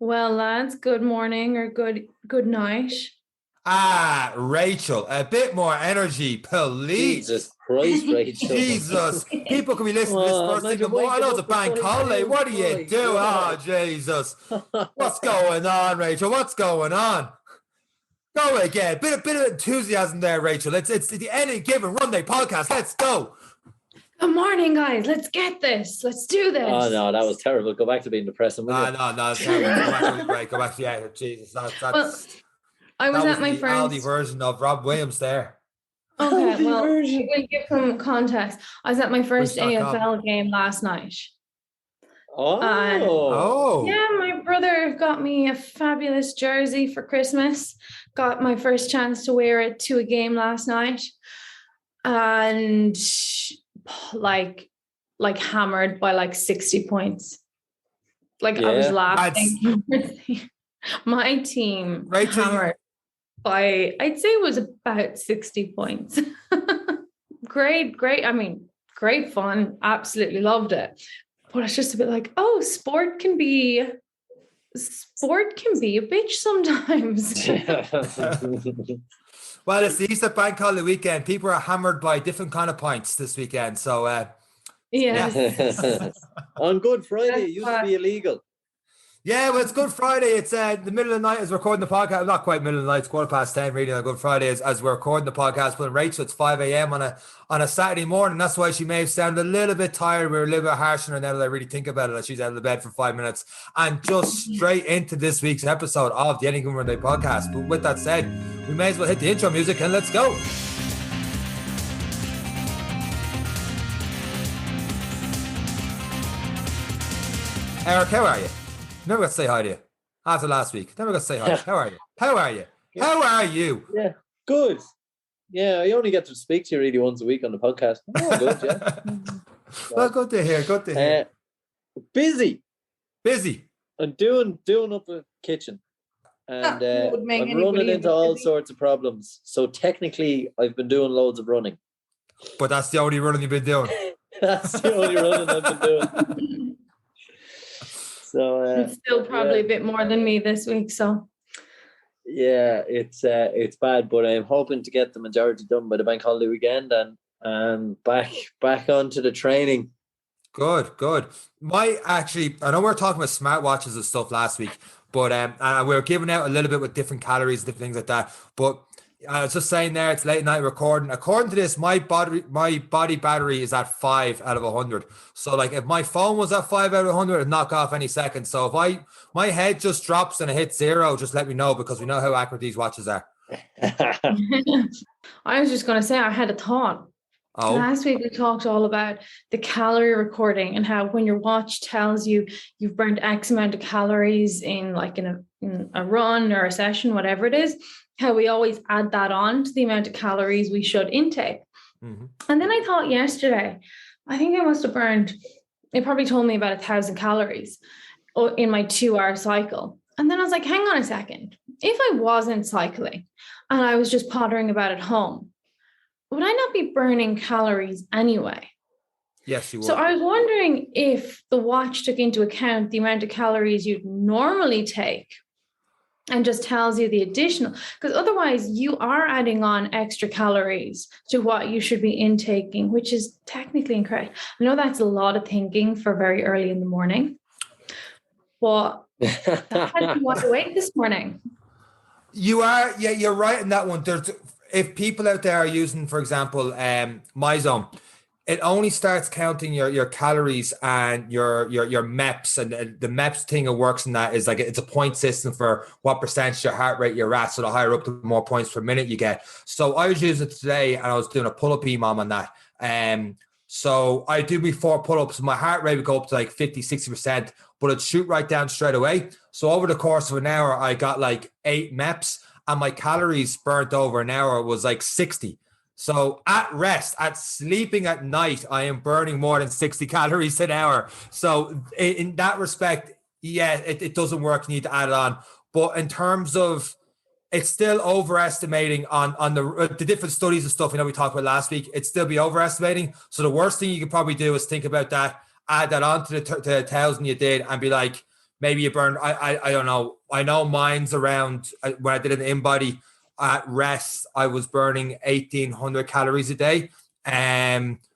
Well, lads, good morning or good night. Rachel, a bit more energy, please. Jesus Christ, Rachel. Jesus. People can be listening to this first thing in the morning. I know it's a bank holiday. What are you doing? Oh, Jesus. What's going on, Rachel? What's going on? Go again. Bit of enthusiasm there, Rachel. It's the Any Given Run Day podcast. Let's go. Good morning, guys. Let's get this. Let's do this. Oh, no, that was terrible. Go back to being depressing. No, it's terrible. Go back to, yeah, Jesus. I was at my the first Aldi version of Rob Williams there. Okay, well, we'll give some context. I was at my first AFL game last night. Yeah, my brother got me a fabulous jersey for Christmas. Got my first chance to wear it to a game last night, and like hammered by like 60 points. I was laughing. My team hammered by, I'd say it was about 60 points. Great. I mean, great fun. Absolutely loved it. But it's just a bit like, sport can be a bitch sometimes. Well, it's the Easter bank holiday weekend. People are hammered by different kind of points this weekend. So, yes. On Good Friday, it used to be illegal. Yeah, well, it's Good Friday. It's the middle of the night as we're recording the podcast. Not quite middle of the night. It's 10:15 really on Good Friday as we're recording the podcast. But Rachel, it's 5 a.m. on a Saturday morning. That's why she may have sounded a little bit tired. We were a little bit harsh on her now that I really think about it. That she's out of the bed for 5 minutes. And just straight into this week's episode of the Any Given Run Day podcast. But with that said, we may as well hit the intro music and let's go. Eric, how are you? Never got to say hi to you after last week. Never got to say hi. How are you? How are you? How are you? Yeah, good. Yeah, I only get to speak to you really once a week on the podcast. Oh, good, yeah. Well, good to hear. Good to hear. Busy. I'm doing up a kitchen, and I'm running into all sorts of problems. So technically, I've been doing loads of running. But that's the only running you've been doing. That's the only running I've been doing. So it's still probably a bit more than me this week. So yeah, it's bad, but I'm hoping to get the majority done by the bank holiday weekend and back onto the training. Good. I know we were talking about smartwatches and stuff last week, but and we were giving out a little bit with different calories, different things like that. But I was just saying there, it's late night recording. According to this, my body battery is at 5 out of 100. So like if my phone was at 5 out of 100, it'd knock off any second. So if my head just drops and it hits 0, just let me know, because we know how accurate these watches are. I was just going to say, I had a thought. Last week we talked all about the calorie recording and how when your watch tells you you've burned X amount of calories in a run or a session, whatever it is, how we always add that on to the amount of calories we should intake. Mm-hmm. And then I thought yesterday, I think I must have burned, it probably told me about 1,000 calories in my 2-hour cycle. And then I was like, hang on a second. If I wasn't cycling and I was just pottering about at home, would I not be burning calories anyway? Yes, you would. So I was wondering if the watch took into account the amount of calories you'd normally take and just tells you the additional, because otherwise you are adding on extra calories to what you should be intaking, which is technically incorrect. I know that's a lot of thinking for very early in the morning, but I had to walk away this morning. You are, yeah, you're right in that one. If people out there are using, for example, MyZone, it only starts counting your calories and your MEPs, and the MEPs thing it works in that is like it's a point system for what percentage your heart rate you're at. So the higher up, the more points per minute you get. So I was using it today, and I was doing a pull-up EMOM on that. So I do me 4 pull-ups. My heart rate would go up to like 50-60%, but it'd shoot right down straight away. So over the course of an hour, I got like 8 MEPs, and my calories burnt over an hour was like 60. So at rest, at sleeping at night, I am burning more than 60 calories an hour. So in that respect, yeah, it doesn't work. You need to add it on. But in terms of, it's still overestimating on the different studies and stuff, we talked about last week, it'd still be overestimating. So the worst thing you could probably do is think about that, add that on to the 1,000 you did, and be like, maybe you burn, I don't know. I know mine's around, when I did an in-body at rest, I was burning 1,800 calories a day.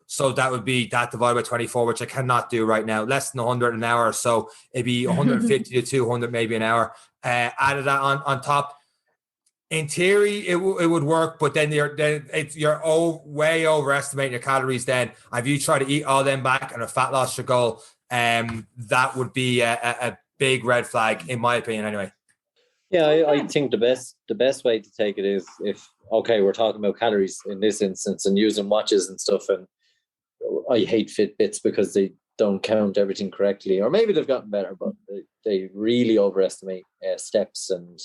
So that would be that divided by 24, which I cannot do right now. Less than 100 an hour. So it'd be 150 to 200 maybe an hour. Added that on top. In theory, it would work, but then you're way overestimating your calories. Then, if you try to eat all them back and a fat loss your goal, that would be a big red flag, in my opinion. Anyway. Yeah, I think the best way to take it is if we're talking about calories in this instance and using watches and stuff, and I hate Fitbits because they don't count everything correctly, or maybe they've gotten better, but they really overestimate steps and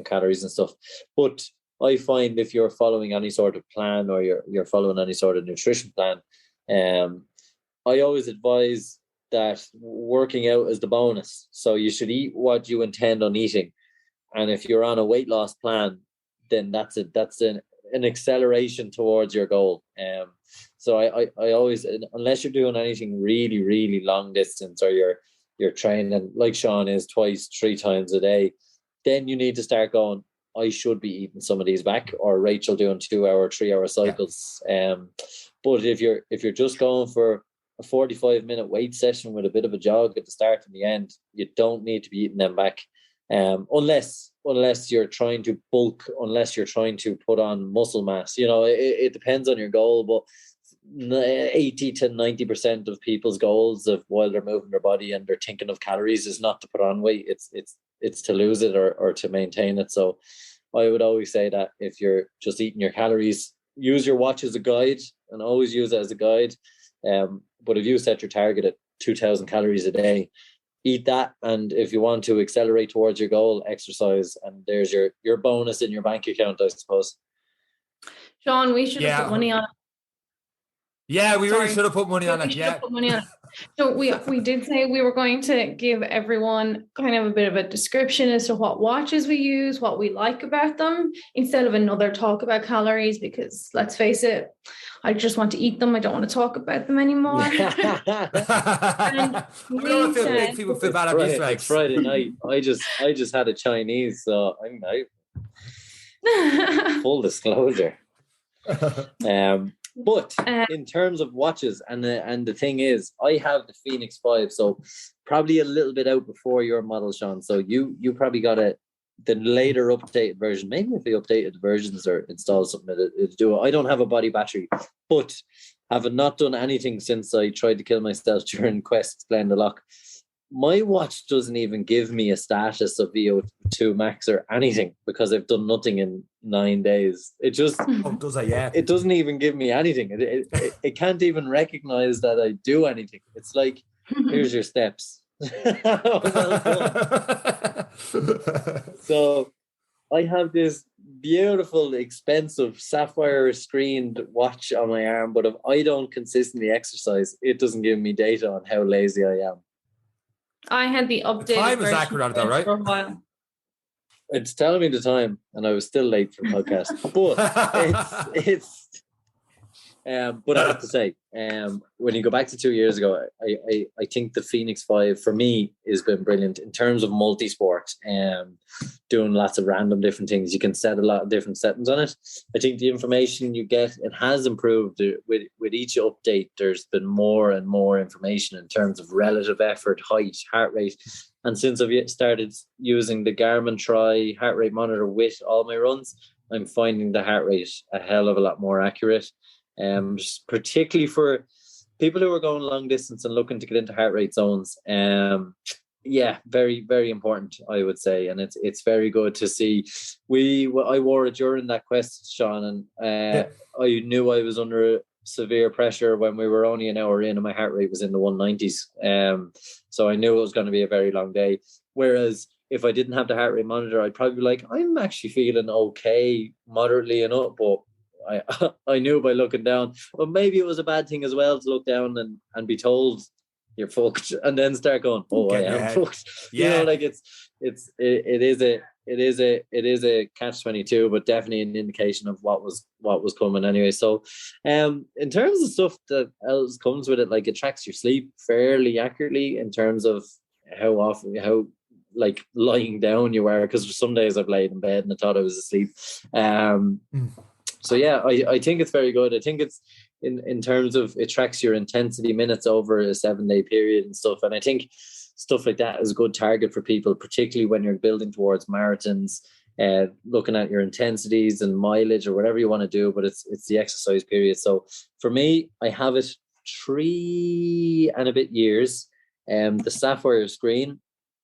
calories and stuff. But I find if you're following any sort of plan, or you're following any sort of nutrition plan, I always advise that working out is the bonus. So you should eat what you intend on eating, and if you're on a weight loss plan, then that's an acceleration towards your goal. So I always, unless you're doing anything really, really long distance, or you're training like Sean is 2-3 times a day, then you need to start going, I should be eating some of these back, or Rachel doing 2-hour, 3-hour cycles. But if you're just going for a 45-minute weight session with a bit of a jog at the start and the end, you don't need to be eating them back. Unless you're trying to bulk, unless you're trying to put on muscle mass, it depends on your goal, but 80 to 90% of people's goals of while they're moving their body and they're thinking of calories is not to put on weight. It's to lose it or to maintain it. So I would always say that if you're just eating your calories, use your watch as a guide, and always use it as a guide. But if you set your target at 2,000 calories a day, eat that, and if you want to accelerate towards your goal, exercise, and there's your bonus in your bank account, I suppose. Sean, we should have put money on it. Yeah, we really should have put money on it. Yeah. Put money on it. So we did say we were going to give everyone kind of a bit of a description as to what watches we use, what we like about them, instead of another talk about calories, because let's face it, I just want to eat them. I don't want to talk about them anymore. And we said, people feel bad about it's Friday night. I just had a Chinese, so I'm out. Full disclosure. But in terms of watches, and the thing is, I have the Phoenix 5, so probably a little bit out before your model, Sean. So you probably got the later updated version. Maybe if they updated the versions or installed something to do it. I don't have a body battery, but having not done anything since I tried to kill myself during Quest Blend the Lock, my watch doesn't even give me a status of VO2 max or anything, because I've done nothing in 9 days. It just it doesn't even give me anything. It can't even recognize that I do anything. It's like, here's your steps. So I have this beautiful, expensive sapphire screened watch on my arm, but if I don't consistently exercise, it doesn't give me data on how lazy I am. I had the updated time is accurate on that, right? For a while. It's telling me the time, and I was still late for the podcast. But it's but I have to say, when you go back to 2 years ago, I think the Phoenix 5 for me has been brilliant in terms of multi-sport, doing lots of random different things. You can set a lot of different settings on it. I think the information you get, it has improved with each update. There's been more and more information in terms of relative effort, height, heart rate. And since I've started using the Garmin Tri heart rate monitor with all my runs, I'm finding the heart rate a hell of a lot more accurate. Particularly for people who are going long distance and looking to get into heart rate zones. Yeah, very, very important, I would say. And it's very good to see. I wore it during that Quest, Sean, and I knew I was under severe pressure when we were only an hour in and my heart rate was in the 190s. So I knew it was going to be a very long day. Whereas if I didn't have the heart rate monitor, I'd probably be like, I'm actually feeling okay, moderately enough, but I knew by looking down. But maybe it was a bad thing as well to look down and be told you're fucked, and then start going, oh, I am fucked. Yeah, like it is a catch-22, but definitely an indication of what was coming anyway. So, in terms of stuff that else comes with it, like it tracks your sleep fairly accurately in terms of how like lying down you are, because some days I've laid in bed and I thought I was asleep. So yeah, I think it's very good. I think it's in terms of it tracks your intensity minutes over a 7-day period and stuff. And I think stuff like that is a good target for people, particularly when you're building towards marathons, looking at your intensities and mileage or whatever you want to do, but it's the exercise period. So for me, I have it 3 and a bit years. The Sapphire screen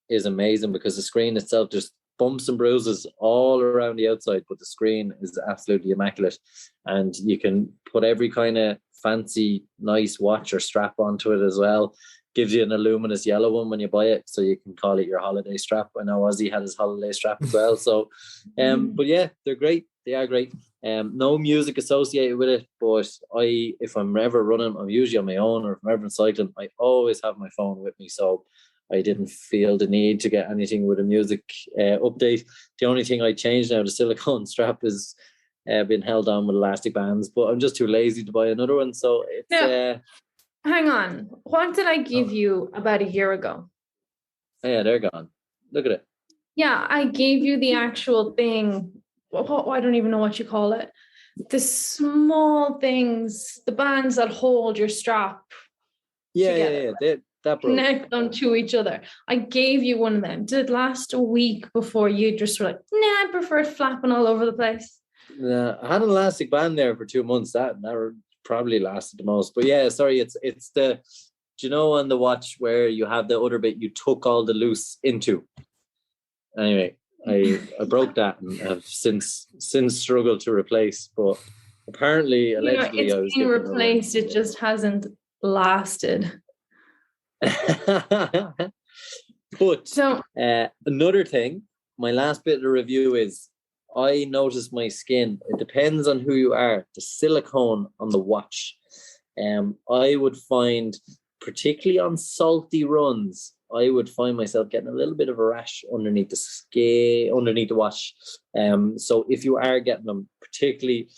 is amazing because the screen itself just bumps and bruises all around the outside, but the screen is absolutely immaculate, and you can put every kind of fancy nice watch or strap onto it as well. Gives you an luminous yellow one when you buy it, so you can call it your holiday strap. I know Ozzy had his holiday strap as well. So but yeah, they're great. They are great. No music associated with it, but if I'm ever running, I'm usually on my own, or if I'm ever cycling, I always have my phone with me, so I didn't feel the need to get anything with a music update. The only thing I changed now, the silicone strap is been held on with elastic bands, but I'm just too lazy to buy another one. So it's hang on. What did I give you about a year ago? Yeah, they're gone. Look at it. Yeah, I gave you the actual thing. I don't even know what you call it. The small things, the bands that hold your strap. Yeah. That connect them to each other. I gave you one of them. Did it last a week before you just were like, nah, I prefer it flapping all over the place? Yeah, I had an elastic band there for 2 months. That probably lasted the most. But yeah, sorry, it's the, do you know on the watch where you have the other bit you tuck all the loose into? Anyway, I broke that and have since struggled to replace. But apparently, allegedly, it's I was been replaced. It just hasn't lasted. But another thing, my last bit of review is I noticed my skin. It depends on who you are. The silicone on the watch, I would find, particularly on salty runs, I would find myself getting a little bit of a rash underneath the skin, underneath the watch. So if you are getting them, particularly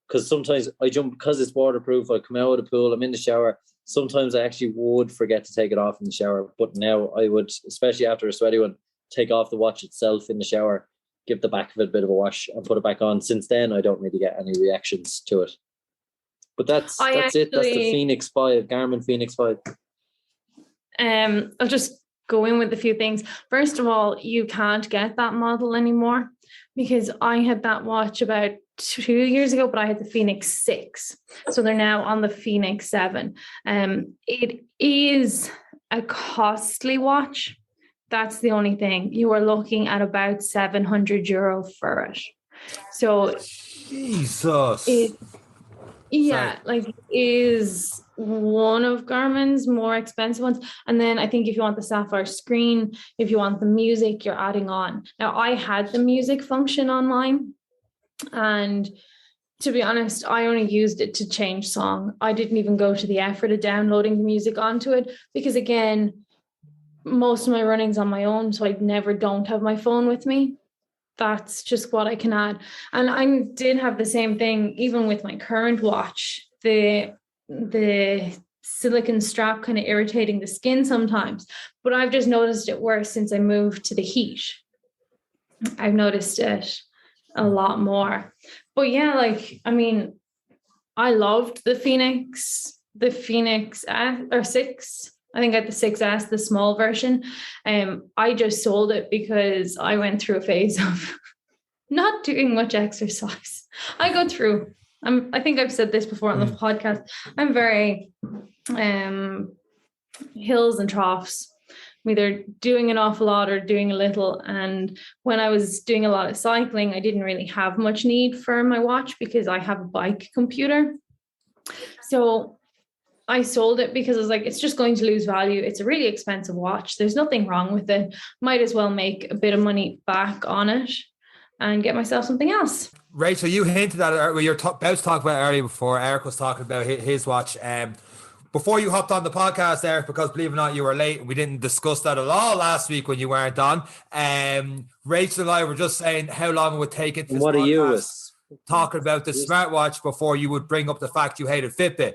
because sometimes I jump, because it's waterproof, I come out of the pool, I'm in the shower. Sometimes I actually would forget to take it off in the shower, but now I would, especially after a sweaty one, take off the watch itself in the shower, give the back of it a bit of a wash, and put it back on. Since then, I don't really get any reactions to it. But that's it. That's the Phoenix 5, Garmin Phoenix 5. I'll just go in with a few things. First of all, you can't get that model anymore, because I had that watch about 2 years ago, but I had the Phoenix 6. So they're now on the Phoenix 7. It is a costly watch. That's the only thing. You are looking at about €700 for it. So Jesus. Like it is one of Garmin's more expensive ones. And then I think if you want the Sapphire screen, if you want the music, you're adding on. Now, I had the music function on mine, and to be honest, I only used it to change song. I didn't even go to the effort of downloading the music onto it, because again, most of my running's on my own, so I never don't have my phone with me. That's just what I can add. And I did have the same thing even with my current watch. The silicone strap kind of irritating the skin sometimes, but I've just noticed it worse since I moved to the heat. I've noticed it a lot more. But yeah, like, I mean, I loved the Phoenix 6. I think I had the 6S, the small version. I just sold it because I went through a phase of not doing much exercise. I go through, I think I've said this before on the podcast, I'm very hills and troughs. I'm either doing an awful lot or doing a little. And when I was doing a lot of cycling, I didn't really have much need for my watch because I have a bike computer. So I sold it because I was like, it's just going to lose value. It's a really expensive watch. There's nothing wrong with it. Might as well make a bit of money back on it and get myself something else. Rachel, you hinted at it. You were about to talk about it earlier before Eric was talking about his watch. Before you hopped on the podcast, Eric, because believe it or not, you were late and we didn't discuss that at all last week when you weren't on. Rachel and I were just saying how long it would take it to what are you with? Talking about the smartwatch before you would bring up the fact you hated Fitbit.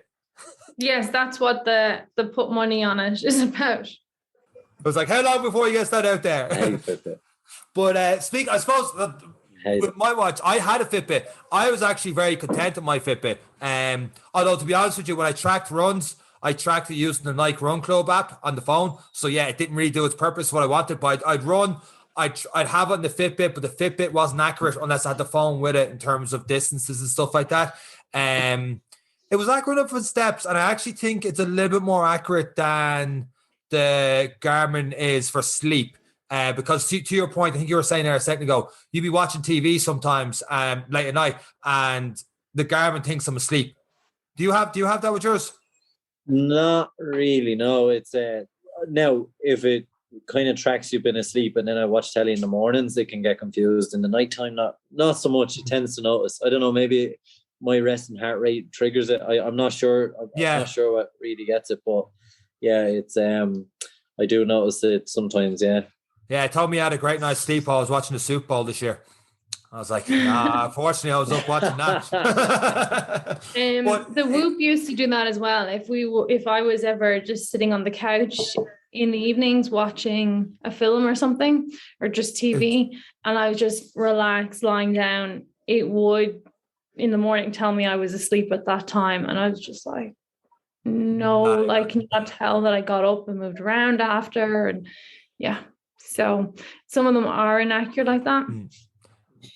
Yes, that's what the put money on it is about. was like, how long before he gets that out there? Hey, Fitbit. But I suppose with my watch, I had a Fitbit. I was actually very content with my Fitbit. Although, to be honest with you, when I tracked runs, I tracked it using the Nike Run Club app on the phone. So yeah, it didn't really do its purpose what I wanted. But I'd run. I'd have it on the Fitbit, but the Fitbit wasn't accurate unless I had the phone with it in terms of distances and stuff like that. It was accurate enough for steps, and I actually think it's a little bit more accurate than the Garmin is for sleep. Because to your point, I think you were saying there a second ago, you'd be watching TV sometimes late at night, and the Garmin thinks I'm asleep. Do you have that with yours? Not really. No, it's now if it kind of tracks you've been asleep, and then I watch telly in the mornings, it can get confused. In the nighttime, not so much. It tends to notice. I don't know. Maybe my resting heart rate triggers it. I'm not sure. I'm not sure what really gets it, but yeah, it's I do notice it sometimes. Yeah. Yeah, it told me I had a great night's sleep while I was watching the Super Bowl this year. I was like, nah, unfortunately, I was up watching that. The Whoop used to do that as well. If I was ever just sitting on the couch in the evenings watching a film or something, or just TV, and I was just relaxed lying down, it would in the morning tell me I was asleep at that time. And I was just like, no, like, can you not tell that I got up and moved around after? And yeah. So some of them are inaccurate like that.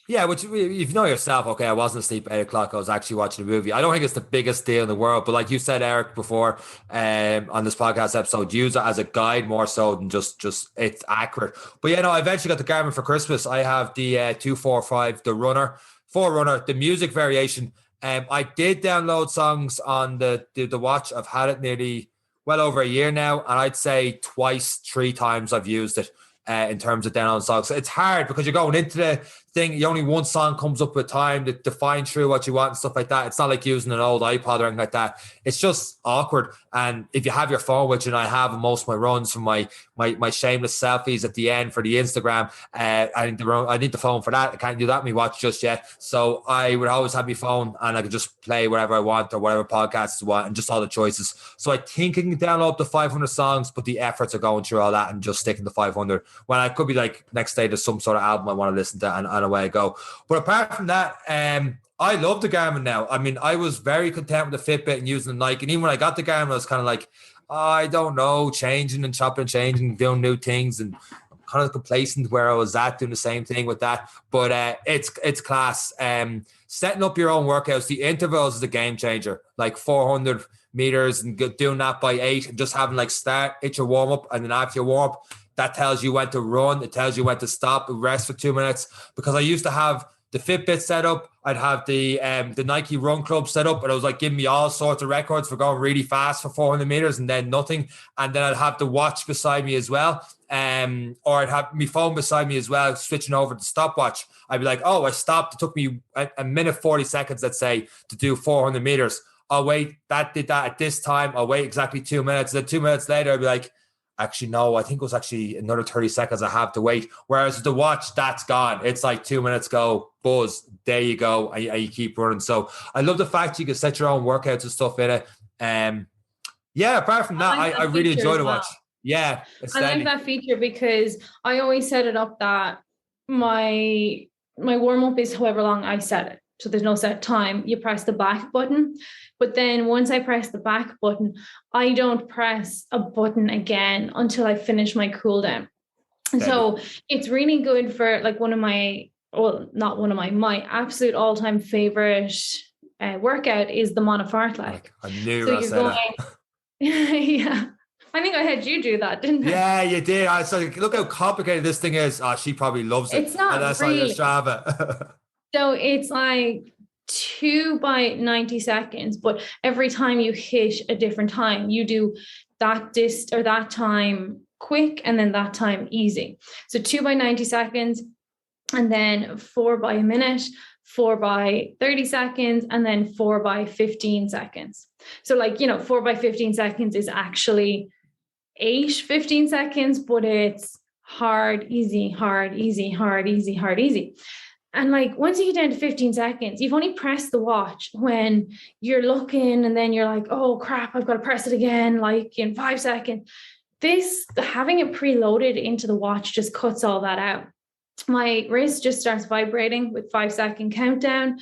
Yeah, which if you know yourself, okay, I wasn't asleep at 8 o'clock. I was actually watching a movie. I don't think it's the biggest deal in the world, but like you said, Eric, before on this podcast episode, use it as a guide more so than just it's accurate. But yeah, no, I eventually got the Garmin for Christmas. I have the 245, the Forerunner, the music variation. I did download songs on the watch. I've had it nearly well over a year now, and I'd say 3 times I've used it. In terms of download songs. So it's hard because you're going into the thing, only one song comes up with time to define through what you want and stuff like that. It's not like using an old iPod or anything like that. It's just awkward. And if you have your phone, which and I have most of my runs from my shameless selfies at the end for the Instagram, I need the phone for that. I can't do that on my watch just yet. So I would always have my phone and I could just play whatever I want or whatever podcasts I want and just all the choices. So I think I can download up to 500 songs, but the efforts are going through all that and just sticking to 500. When I could be like next day there's some sort of album I want to listen to and away I go. But apart from that, I love the Garmin now. I mean, I was very content with the Fitbit and using the Nike. And even when I got the Garmin, I was kind of like, I don't know, changing and chopping and changing, doing new things, and I'm kind of complacent where I was at doing the same thing with that. But it's class. Setting up your own workouts, the intervals is a game changer. Like 400 meters and doing that by 8 and just having like start, hit your warm up, and then after your warm up, that tells you when to run. It tells you when to stop, rest for 2 minutes. Because I used to have the Fitbit set up. I'd have the Nike Run Club set up, and it was like giving me all sorts of records for going really fast for 400 meters and then nothing. And then I'd have the watch beside me as well. Or I'd have my phone beside me as well, switching over to stopwatch. I'd be like, oh, I stopped. It took me a minute, 40 seconds, let's say, to do 400 meters. I'll wait. That did that at this time. I'll wait exactly 2 minutes. Then 2 minutes later, I'd be like, actually, no, I think it was actually another 30 seconds I have to wait. Whereas the watch, that's gone. It's like 2 minutes go, buzz, there you go, and you keep running. So I love the fact you can set your own workouts and stuff in it. Yeah, apart from that, I really enjoy the watch. Yeah, I like that feature because I always set it up that my warm-up is however long I set it. So there's no set time. You press the back button. But then once I press the back button, I don't press a button again until I finish my cool down. And so it's really good for like my absolute all-time favorite workout is the monofartlek. I knew I said that. Yeah. I think I had you do that, didn't I? Yeah, you did. I was like, look how complicated this thing is. She probably loves it. It's not and that's really. On your Strava. So it's like 2 by 90 seconds, but every time you hit a different time, you do that that time quick and then that time easy. So 2 by 90 seconds and then 4 by a minute, 4 by 30 seconds, and then 4 by 15 seconds. So 4 by 15 seconds is actually 15 seconds, but it's hard, easy, hard, easy, hard, easy, hard, easy. And once you get down to 15 seconds, you've only pressed the watch when you're looking and then you're like, oh crap, I've got to press it again, in 5 seconds. this, having it preloaded into the watch just cuts all that out. My wrist just starts vibrating with 5-second countdown.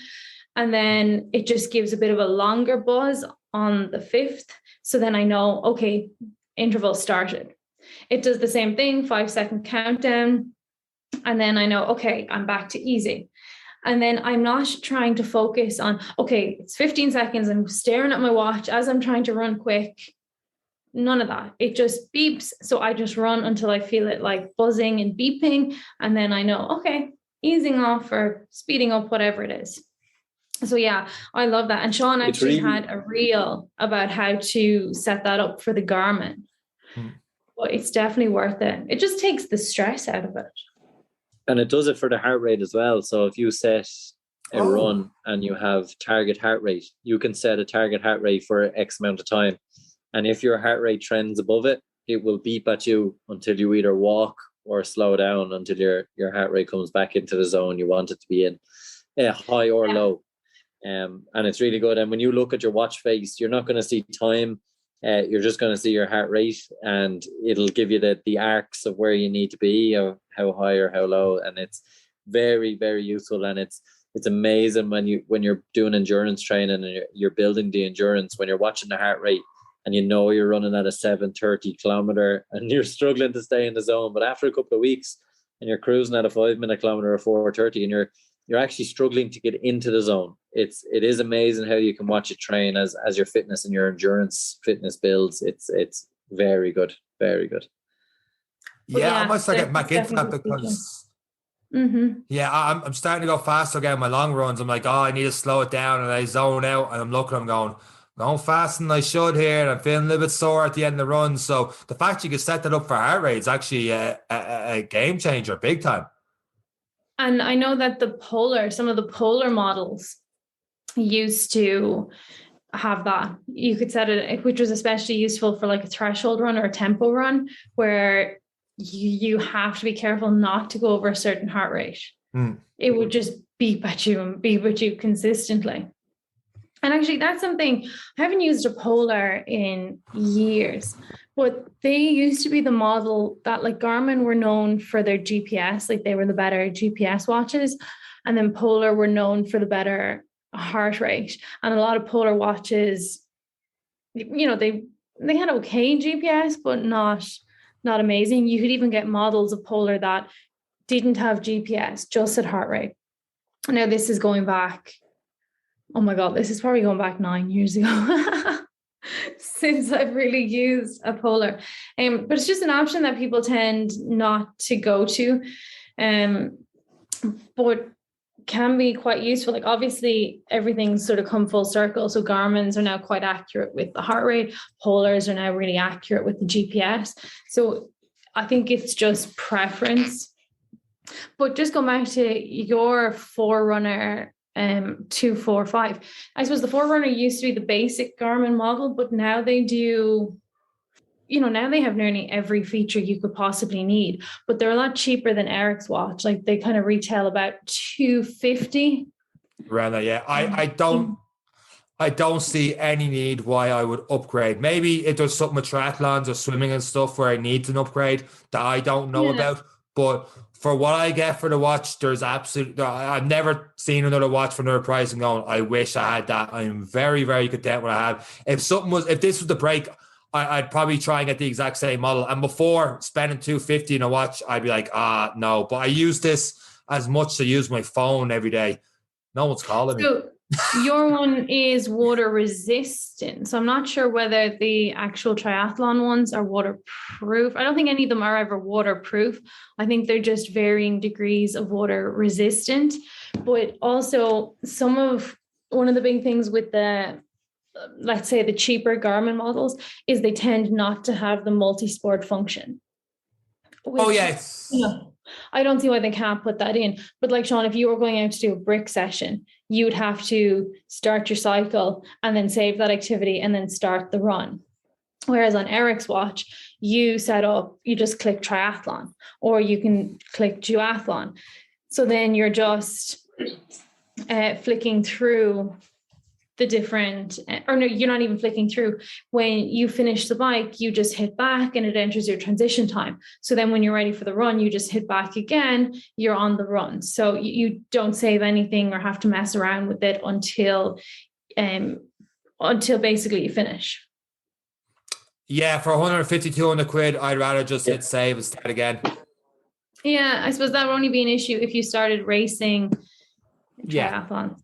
And then it just gives a bit of a longer buzz on the 5th. So then I know, okay, interval started. It does the same thing, 5-second countdown. And then I know, okay, I'm back to easy. And then I'm not trying to focus on, okay, it's 15 seconds. I'm staring at my watch as I'm trying to run quick. None of that. It just beeps. So I just run until I feel it like buzzing and beeping. And then I know, okay, easing off or speeding up, whatever it is. So yeah, I love that. And Sean actually had a reel about how to set that up for the Garmin. But it's definitely worth it. It just takes the stress out of it. And it does it for the heart rate as well. So if you set a run and you have target heart rate, you can set a target heart rate for X amount of time. And if your heart rate trends above it, it will beep at you until you either walk or slow down until your heart rate comes back into the zone you want it to be in, high or low. And it's really good. And when you look at your watch face, you're not going to see time. You're just going to see your heart rate, and it'll give you the arcs of where you need to be, or how high or how low. And it's very, very useful. And it's amazing when you're doing endurance training and you're building the endurance, when you're watching the heart rate and you know you're running at a 7:30 kilometer and you're struggling to stay in the zone. But after a couple of weeks and you're cruising at a 5-minute kilometer or 4:30 and you're actually struggling to get into the zone. It is amazing how you can watch it train as your fitness and your endurance fitness builds. It's very good, very good. Yeah, I must get back into that because I'm starting to go faster again. My long runs, I'm like, I need to slow it down, and I zone out, and I'm looking, I'm going faster than I should here, and I'm feeling a little bit sore at the end of the run. So the fact you can set that up for heart rate is actually a game changer, big time. And I know that some of the Polar models used to have that. You could set it, which was especially useful for like a threshold run or a tempo run, where you have to be careful not to go over a certain heart rate. It would just beep at you consistently. And actually, that's something, I haven't used a Polar in years, but they used to be the model that, like, Garmin were known for their GPS, like they were the better GPS watches. And then Polar were known for the better heart rate. And a lot of Polar watches, they had okay GPS, but not amazing. You could even get models of Polar that didn't have GPS, just at heart rate. Now this is going back, oh my God, this is probably going back 9 years ago since I've really used a Polar. But it's just an option that people tend not to go to, but can be quite useful. Like, obviously everything's sort of come full circle. So Garmin's are now quite accurate with the heart rate. Polars are now really accurate with the GPS. So I think it's just preference. But just go back to your Forerunner 245. I suppose the Forerunner used to be the basic Garmin model, but now they do, now they have nearly every feature you could possibly need, but they're a lot cheaper than Eric's watch. Like, they kind of retail about $250. Around that, yeah. I don't see any need why I would upgrade. Maybe if there's something with triathlons or swimming and stuff where I need an upgrade that I don't know about, but for what I get for the watch, I've never seen another watch for another price and going, I wish I had that. I'm very, very content with what I have. If this was the break, I'd probably try and get the exact same model. And before spending $250 in a watch, I'd be like, no. But I use this as much to use my phone every day. No one's calling me. So your one is water resistant. So I'm not sure whether the actual triathlon ones are waterproof. I don't think any of them are ever waterproof. I think they're just varying degrees of water resistant. But also one of the big things with let's say the cheaper Garmin models is they tend not to have the multi-sport function. Yes. I don't see why they can't put that in. But like, Sean, if you were going out to do a brick session, you would have to start your cycle and then save that activity and then start the run. Whereas on Eric's watch, you just click triathlon, or you can click duathlon. So then you're just flicking through the different, or no, you're not even flicking through. When you finish the bike, you just hit back and it enters your transition time. So then when you're ready for the run, you just hit back again, you're on the run. So you don't save anything or have to mess around with it until basically you finish. Yeah, for 150, 200 quid, I'd rather just hit save and start again. Yeah, I suppose that would only be an issue if you started racing triathlon.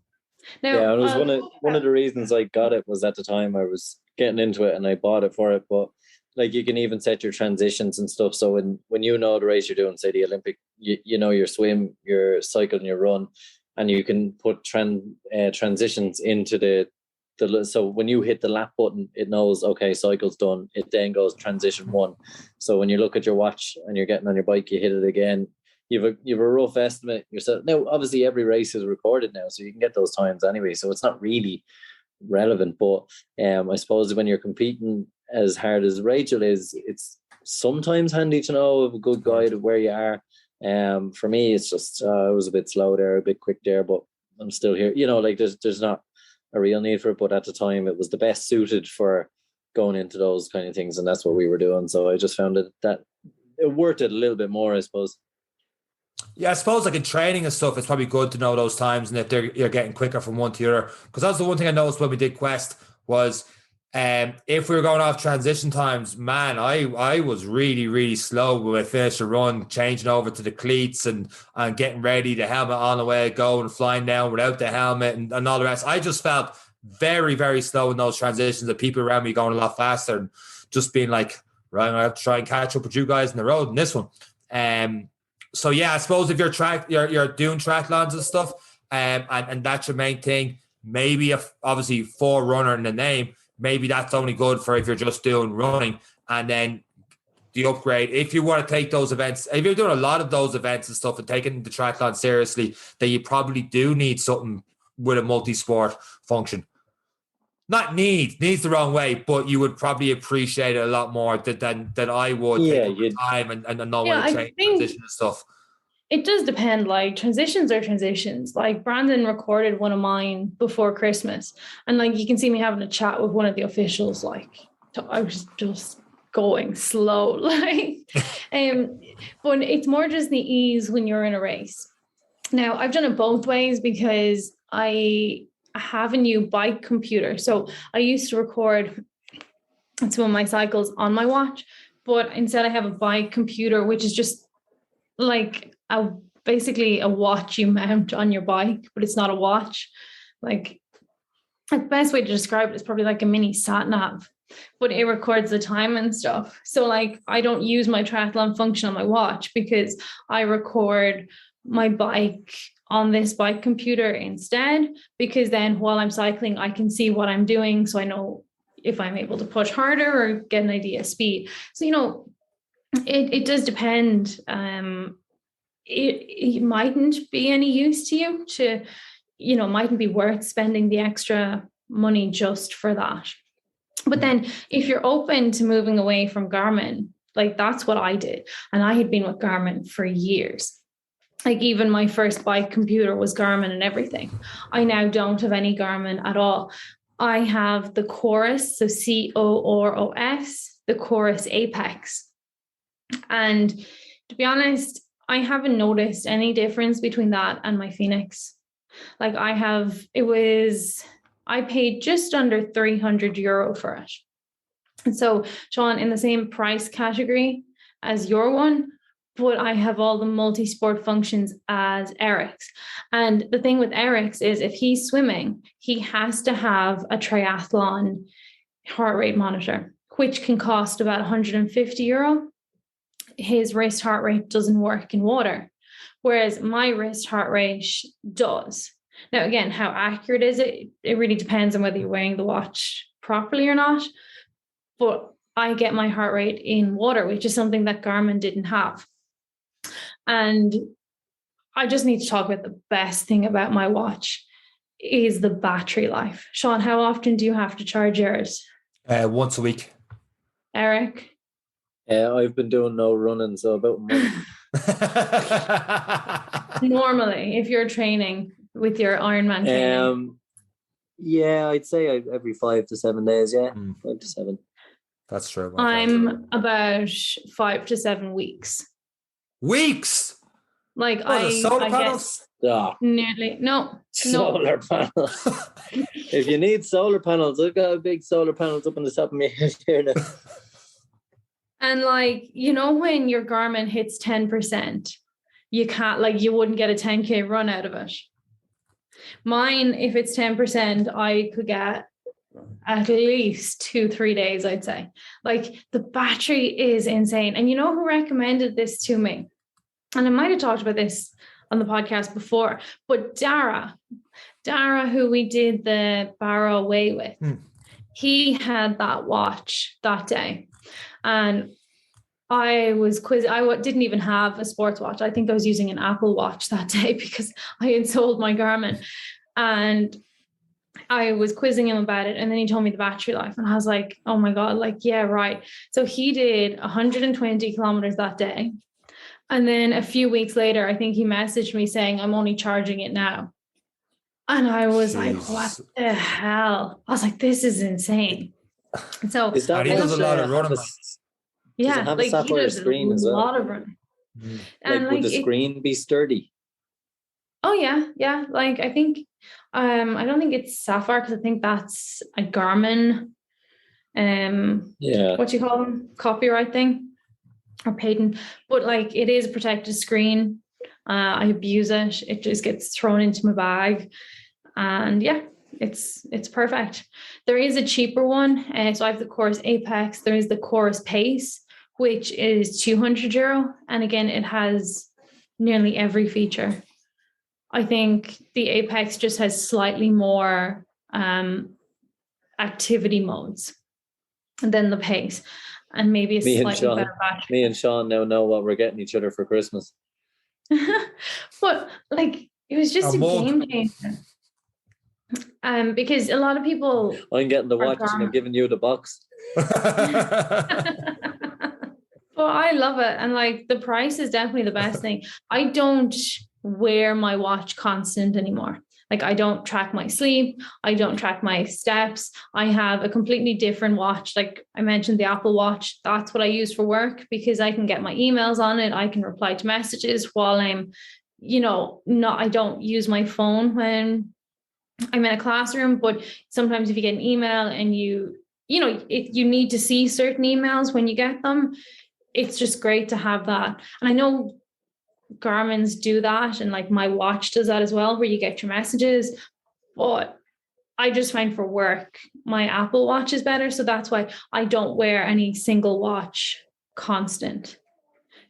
Now, it was one of the reasons I got it was at the time I was getting into it and I bought it for it. But like you can even set your transitions and stuff. So when you know the race you're doing, say the Olympic, you know your swim, your cycle, and your run, and you can put transitions into the so when you hit the lap button, it knows, okay, cycle's done. It then goes transition 1. So when you look at your watch and you're getting on your bike, you hit it again. You have a rough estimate yourself. Now, obviously, every race is recorded now, so you can get those times anyway. So it's not really relevant. But I suppose when you're competing as hard as Rachel is, it's sometimes handy to know of a good guide of where you are. For me, it's just I was a bit slow there, a bit quick there, but I'm still here. You know, like there's not a real need for it, but at the time it was the best suited for going into those kind of things, and that's what we were doing. So I just found that it worth it a little bit more, I suppose. Yeah, I suppose like in training and stuff, it's probably good to know those times and if you're getting quicker from one to the other. Because that's the one thing I noticed when we did Quest was if we were going off transition times, man, I was really, really slow when I finished a run, changing over to the cleats and getting ready, the helmet on the way, going, flying down without the helmet and all the rest. I just felt very, very slow in those transitions. The people around me going a lot faster and just being like, right, I have to try and catch up with you guys in the road in this one. So yeah, I suppose if you're doing triathlons and stuff, and that's your main thing, maybe obviously forerunner in the name, maybe that's only good for if you're just doing running. And then the upgrade, if you want to take those events, if you're doing a lot of those events and stuff and taking the triathlon seriously, then you probably do need something with a multi-sport function. Not needs the wrong way, but you would probably appreciate it a lot more than I would take time and know when to change transition and stuff. It does depend. Like transitions are transitions. Like Brandon recorded one of mine before Christmas, and like you can see me having a chat with one of the officials. Like I was just going slow, like, but it's more just the ease when you're in a race. Now I've done it both ways because I have a new bike computer. So I used to record some of my cycles on my watch, but instead I have a bike computer, which is just like basically a watch you mount on your bike, but it's not a watch. Like the best way to describe it is probably like a mini sat nav, but it records the time and stuff. So like I don't use my triathlon function on my watch because I record my bike on this bike computer instead, because then while I'm cycling, I can see what I'm doing. So I know if I'm able to push harder or get an idea of speed. So, you know, it does depend. It mightn't be any use to you mightn't be worth spending the extra money just for that. But then if you're open to moving away from Garmin, like that's what I did. And I had been with Garmin for years. Like even my first bike computer was Garmin and everything. I now don't have any Garmin at all. I have the Chorus, so COROS, the Chorus Apex. And to be honest, I haven't noticed any difference between that and my Phoenix. Like I paid just under €300 for it. And so, Sean, in the same price category as your one, but I have all the multi-sport functions as Eric's. And the thing with Eric's is if he's swimming, he has to have a triathlon heart rate monitor, which can cost about €150. His wrist heart rate doesn't work in water, whereas my wrist heart rate does. Now, again, how accurate is it? It really depends on whether you're wearing the watch properly or not. But I get my heart rate in water, which is something that Garmin didn't have. And I just need to talk about the best thing about my watch is the battery life. Sean, how often do you have to charge yours? Once a week. Eric? I've been doing no running, so about a month. Normally, if you're training with your Ironman training. Yeah, I'd say every 5 to 7 days. Yeah, 5 to 7. That's true. I'm about 5 to 7 weeks. Weeks? Like the solar I panels? nearly Solar panels. If you need solar panels, I've got big solar panels up on the top of my head here now. And like, when your Garmin hits 10%, you can't, like, you wouldn't get a 10K run out of it. Mine, if it's 10%, I could get at least 2-3 days, I'd say. Like, the battery is insane. And you know who recommended this to me? And I might have talked about this on the podcast before, but Dara, who we did the Barrow away with, he had that watch that day. And I was quizzing. I didn't even have a sports watch. I think I was using an Apple Watch that day because I had sold my Garmin. And I was quizzing him about it. And then he told me the battery life. And I was like, oh my God, like, yeah, right. So he did 120 kilometers that day. And then a few weeks later, I think he messaged me saying, I'm only charging it now. And I was like, what the hell? I was like, this is insane. So is that he does a lot of running. Yeah, have a sapphire screen as well. A lot of running. And would the screen be sturdy? Oh yeah. Like I think, I don't think it's sapphire because I think that's a Garmin. What do you call them? Copyright thing or patent. But like it is a protected screen. I abuse it. It just gets thrown into my bag, and yeah, it's perfect. There is a cheaper one. So I have the Chorus Apex. There is the Chorus Pace, which is €200. And again, it has nearly every feature. I think the Apex just has slightly more activity modes than the Pace, and maybe a slightly better battery. Me and Sean now know what we're getting each other for Christmas. But like, it was just a game changer. Because a lot of people, I'm getting the watch and I'm giving you the box. Well, I love it. And like the price is definitely the best thing. I don't wear my watch constant anymore. Like I don't track my sleep. I don't track my steps. I have a completely different watch. Like I mentioned, the Apple Watch, that's what I use for work because I can get my emails on it. I can reply to messages while I'm, I don't use my phone when I'm in a classroom, but sometimes if you get an email and you need to see certain emails when you get them, it's just great to have that. And I know Garmin's do that, and like my watch does that as well, where you get your messages. But I just find for work, my Apple Watch is better. So that's why I don't wear any single watch constant.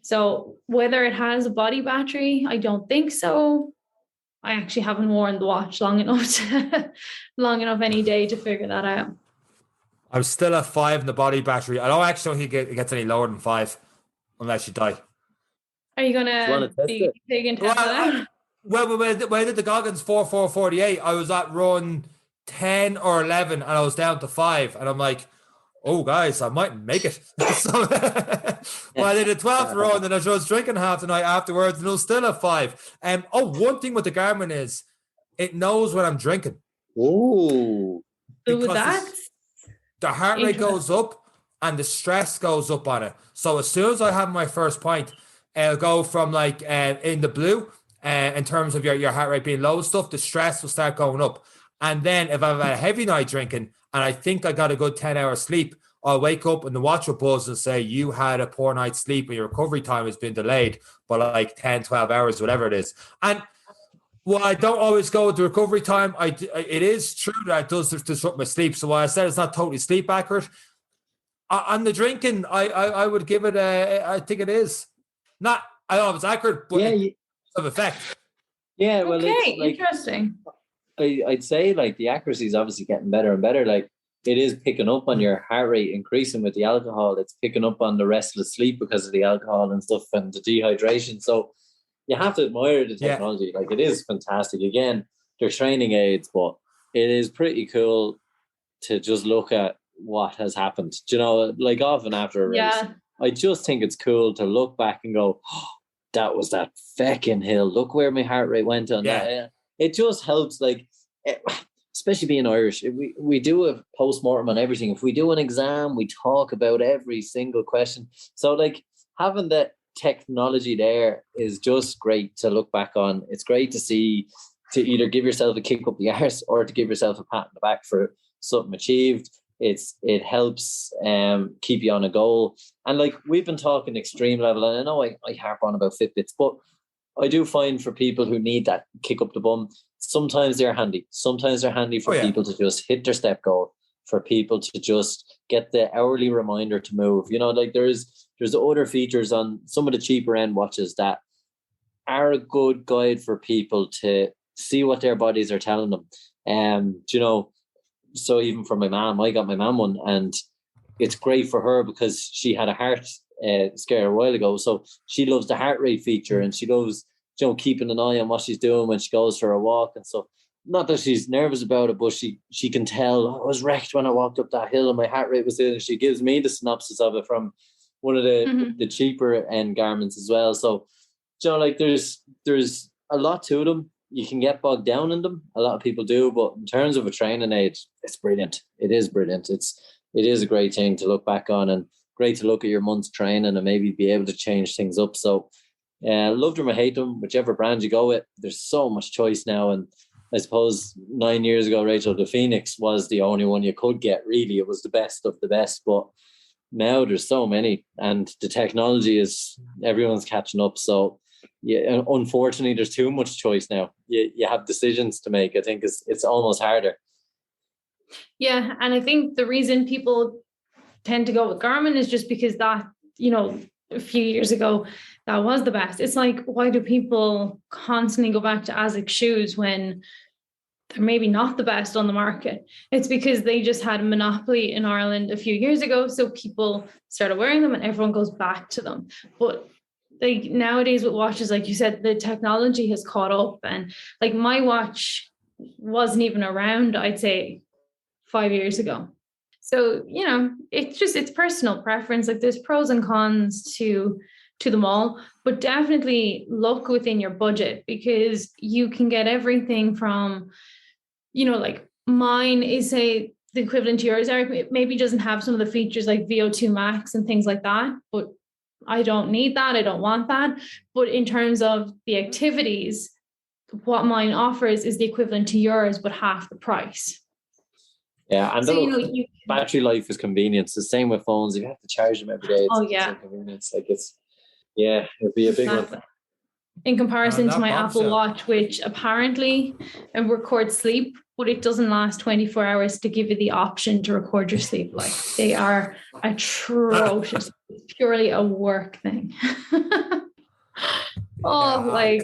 So whether it has a body battery, I don't think so. I actually haven't worn the watch long enough any day to figure that out. I'm still at 5 in the body battery. I don't actually think it gets any lower than 5 unless you die. Are you going to be big and test that? Well, when I did the Goggins 4.448, I was at run 10 or 11 and I was down to 5. And I'm like, oh, guys, I might make it. So, well, I did a 12th run and I was drinking half the night afterwards and it was still at 5. One thing with the Garmin is it knows when I'm drinking. Ooh. Because the heart rate goes up and the stress goes up on it. So as soon as I have my first pint, it'll go from like in the blue in terms of your heart rate being low and stuff, the stress will start going up. And then if I've had a heavy night drinking and I think I got a good 10 hours sleep, I'll wake up and the watch will buzz and say, you had a poor night's sleep and your recovery time has been delayed by like 10, 12 hours, whatever it is. And well, I don't always go with the recovery time. It is true that it does disrupt my sleep. So while I said it's not totally sleep accurate, on the drinking, I would give it I think it is. Not, I don't know if it's accurate, but it's of effect. Yeah, well, okay, it's like, interesting. I'd say like the accuracy is obviously getting better and better. Like it is picking up on your heart rate increasing with the alcohol. It's picking up on the restless sleep because of the alcohol and stuff and the dehydration. So you have to admire the technology. Like it is fantastic. Again, they're training aids, but it is pretty cool to just look at what has happened. Do you know, like often after a race, I just think it's cool to look back and go, oh, that was that feckin' hill. Look where my heart rate went on that. It just helps, like, especially being Irish, we do a post-mortem on everything. If we do an exam, we talk about every single question. So like having the technology there is just great to look back on. It's great to see, to either give yourself a kick up the arse or to give yourself a pat on the back for something achieved. It helps keep you on a goal. And like we've been talking extreme level, and I know I harp on about Fitbits, but I do find for people who need that kick up the bum, sometimes they're handy. Sometimes they're handy for people to just hit their step goal, for people to just get the hourly reminder to move. You know, like there's other features on some of the cheaper end watches that are a good guide for people to see what their bodies are telling them. You know, so even for my mom, I got my mom one, and it's great for her because she had a heart scare a while ago. So she loves the heart rate feature, and she loves, you know, keeping an eye on what she's doing when she goes for a walk and stuff. Not that she's nervous about it, but she can tell, I was wrecked when I walked up that hill and my heart rate was in. And she gives me the synopsis of it from one of the cheaper end garments as well. So, you know, like there's a lot to them. You can get bogged down in them. A lot of people do, but in terms of a training aid, it's brilliant. It is brilliant. It is a great thing to look back on, and great to look at your month's training and maybe be able to change things up. So love them or hate them, whichever brand you go with. There's so much choice now. And I suppose 9 years ago, Rachel, the Phoenix was the only one you could get, really. It was the best of the best. But now there's so many, and the technology is, everyone's catching up. So yeah, unfortunately, there's too much choice now. You have decisions to make. I think it's almost harder. Yeah, and I think the reason people tend to go with Garmin is just because that, you know, a few years ago, that was the best. It's like, why do people constantly go back to ASICS shoes when they're maybe not the best on the market? It's because they just had a monopoly in Ireland a few years ago. So people started wearing them and everyone goes back to them. But like nowadays with watches, like you said, the technology has caught up, and like my watch wasn't even around, I'd say 5 years ago. So, you know, it's personal preference. Like there's pros and cons to them all, but definitely look within your budget, because you can get everything from, you know, like mine is the equivalent to yours, Eric. It maybe doesn't have some of the features like VO2 max and things like that, but I don't need that. I don't want that. But in terms of the activities, what mine offers is the equivalent to yours, but half the price. Yeah, and so, you know, battery life is convenience. The same with phones. If you have to charge them every day, it's inconvenience. Like it'd be a big one. In comparison to my Apple Watch, which apparently records sleep, but it doesn't last 24 hours to give you the option to record your sleep. Like they are atrocious. It's purely a work thing. Don't.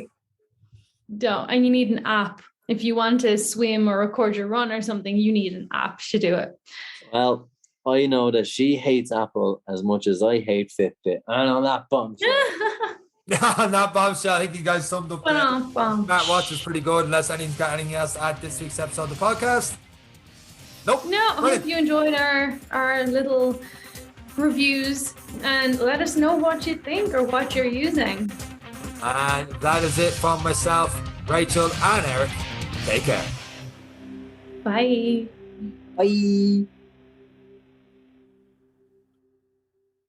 And you need an app. If you want to swim or record your run or something, you need an app to do it. Well, I know that she hates Apple as much as I hate Fitbit. And on that bombshell. On that bombshell, I think you guys summed up. Smartwatch is pretty good. Unless anyone's got anything else to add this week's episode of the podcast. Nope. No, I hope you enjoyed our little reviews, and let us know what you think or what you're using. And that is it from myself, Rachel, and Eric. Take care. Bye. Bye.